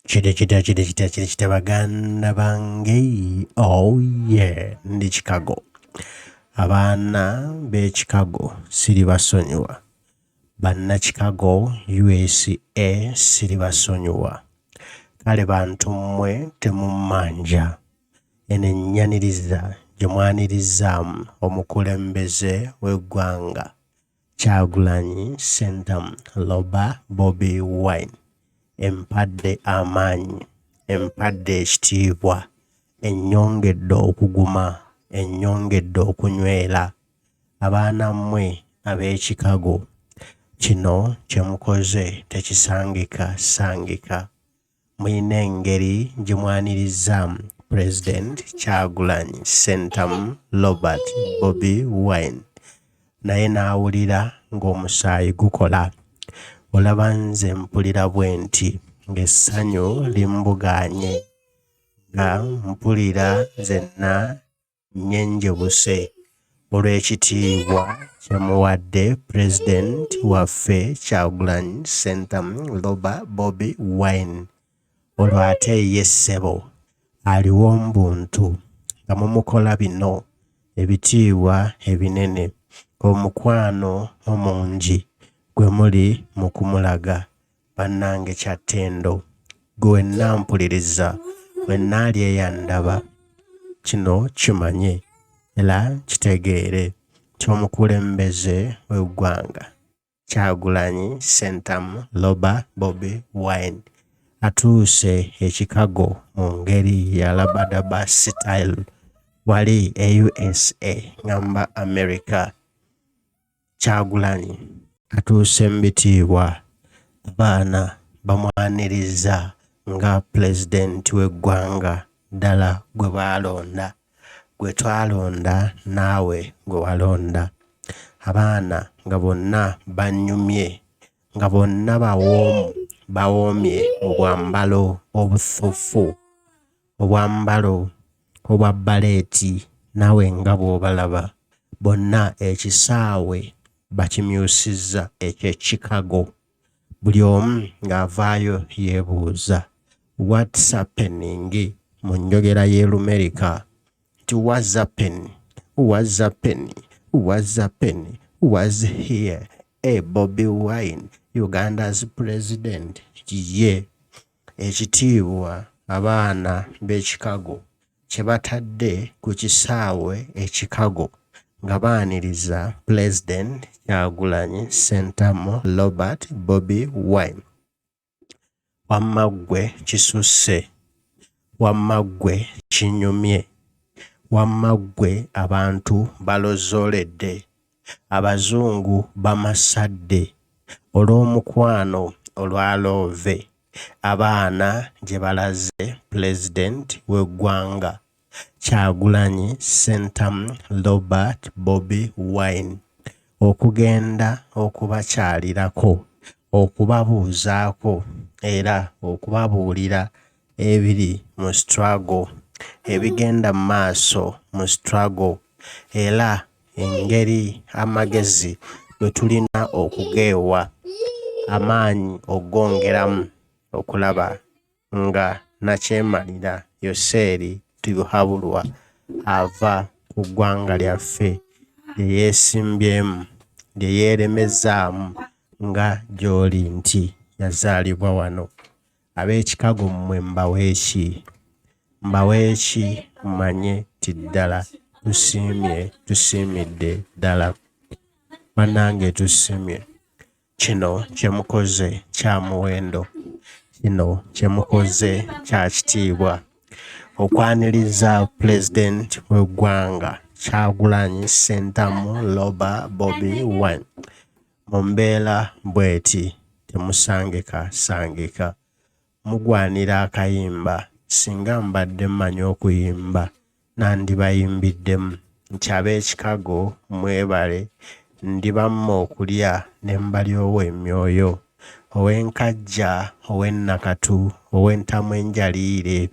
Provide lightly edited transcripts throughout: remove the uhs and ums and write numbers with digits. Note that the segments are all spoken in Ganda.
Chide baganda bange. Oh yeah, ndi Chicago. Abaana b'e Chicago siri basonyiwa. Banna Chicago USA siri basonyiwa. Kale bantu mmwe temummanja. Eno ennyaniriza gye mwanirizzaamu omukulembeze w'eggwanga Kyagulanyi Ssentamu Bobi Wine. Empadde amaanyi, empadde ekitiibwa, ennyongedde okuguma, ennyongedde okunywera. Abaana mmwe ab'e Chicago, kino kye mukoze tekisangika sangika. Muyina engeri gye mwanirizzaamu Pulezidenti Kyagulanyi Ssentamu Bobi Wine. Naye n'awulira ng'omusaayi gukola. Olaba nze mpulira bwe nti ng'essanyu limbugaanye, nga mpulira nzenna nnyenjebuse olw'ekitiibwa kye muwadde Pulezidenti waffe Kyagulanyi Ssentamu Bobi Wine. Olwo ate ye ssebo aliwo mbuntu nga mumukola bino ebitiibwa ebinene, omukwano omungi gwe muli mu kumulaga. Bannange Kyattendo, gwe wenna mpuliriza, wenna ali eyandaba, kino kimanye era kitegeere ky'omukulembeze w'eggwanga Kyagulanyi Ssentamu Bobi Wine atuuse e Chicago mu ngeri ya labadaba style. Wali e USA ngamba America. Kyagulanyi atuuse mu bitiibwa. Abaana bamwaniriza nga Pulezidenti w'eggwanga ddala gwe baalonda, gwe twalonda naawe gwe walonda. Abaana nga bonna banyumye, nga bonna bawoomye mu bwambalo obufuffu, obwambalo obwa baleeti, naawe nga bw'obalaba. Bonna ekisaawe bakimyusizza eky'e Chicago. Buli omu ng'avaayo yeebuuza what's happening mu njogera y'e Lumerika. Nti what's happening? What's happening? What's happening? What's here? Bobi Wine, Uganda's president. Ye ekitiibwa abaana b'e Chicago kye batadde ku kisaawe e Chicago nga baaniriza Pulezidenti Kyagulanyi Ssentamu Bobi Wine. Wamma ggwe kisusse, wamma ggwe kinyumye, wamma ggwe abantu balozooledde, abazungu bamasadde olw'omukwano olwa loove abaana gye balaze Pulezidenti w'eggwanga Kyagulanyi Ssentamu Bobi Wine, okugenda okubakyalirako, okubabuuzaako era okubabuulira ebiri mu struggle, ebigenda mu maaso mu struggle, era engeri amagezi bwe tulina okugeewa, amaanyi ogongeramu okulaba nga nakyemalira Yoseeri Tibuhaburwa ava ku ggwanga lyaffe lye yeesimbyemu, lye yeeremezzaamu nga gy'oli nti yazaalibwa wano. Ab'e Chicago mmwe mbaweeki, mbaweeki mmanye ti ddala tusiimidde ddala. Bannange tusiimye. Kino kye mukoze kya muwendo, kino kye mukoze kya kitiibwa. Okwaniriza Pulezidenti w'eggwanga Kyagulanyi Ssentamu Bobi Wine mu mbeera bw'eti temusangika sangika. Mugwanira akayimba, singa mbadde mmanyi okuyimba nandibayimbiddemu. Nti ab'e Chicago mwebale, ndibamma okulya ne mbalyowo emyoyo, ow'enkajja, ow'ennakatu, ow'entamu enjaliire.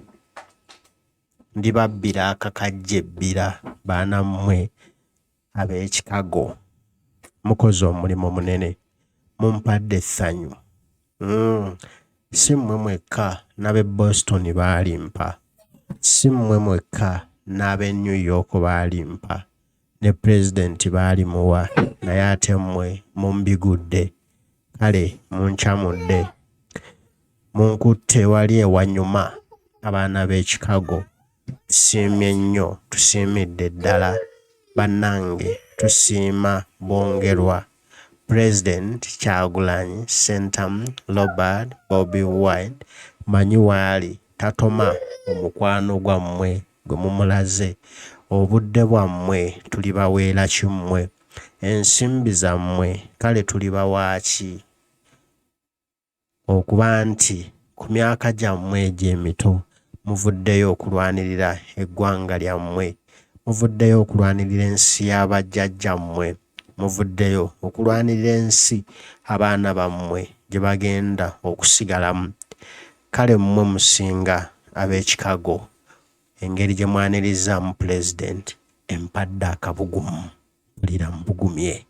Ndibabbira akakajja ebbira. Baana mmwe ab'e Chicago mukoze omulimu munene, mumpadde essanyu. si mmwe mwekka n'ab'e Boston baalimpa, si mmwe mwekka n'ab'e New York baalimpa, ne Pulezidenti baalimuwa, naye ate mmwe mumbigudde. Kale muncamudde, munkutte wali ewanyuma. Abaana b'e Chicago tusiimye nnyo, tusiimidde ddala. Bannange tusiima bongerwa. Pulezidenti Kyagulanyi Ssentamu Robert Bobi Wine, manyi waali tatoma omukwano gwammwe gwe mumulaze. Obudde bwammwe tulibaweera kimmwe, ensimbi zammwe kale tulibawaaki, okuba nti ku myaka gyammwe egy'emito muvuddeyo okulwanirira eggwanga lyammwe, muvuddeyo okulwanirira ensi y'abajjajjammwe, muvuddeyo okulwanirira ensi abaana bammwe gye bagenda okusigalamu. Kale mmwe musinga ab'e Chicago, engeri gye mwanirizzaamu Pulezidenti empadde akabugumu, mpulira mbugumye.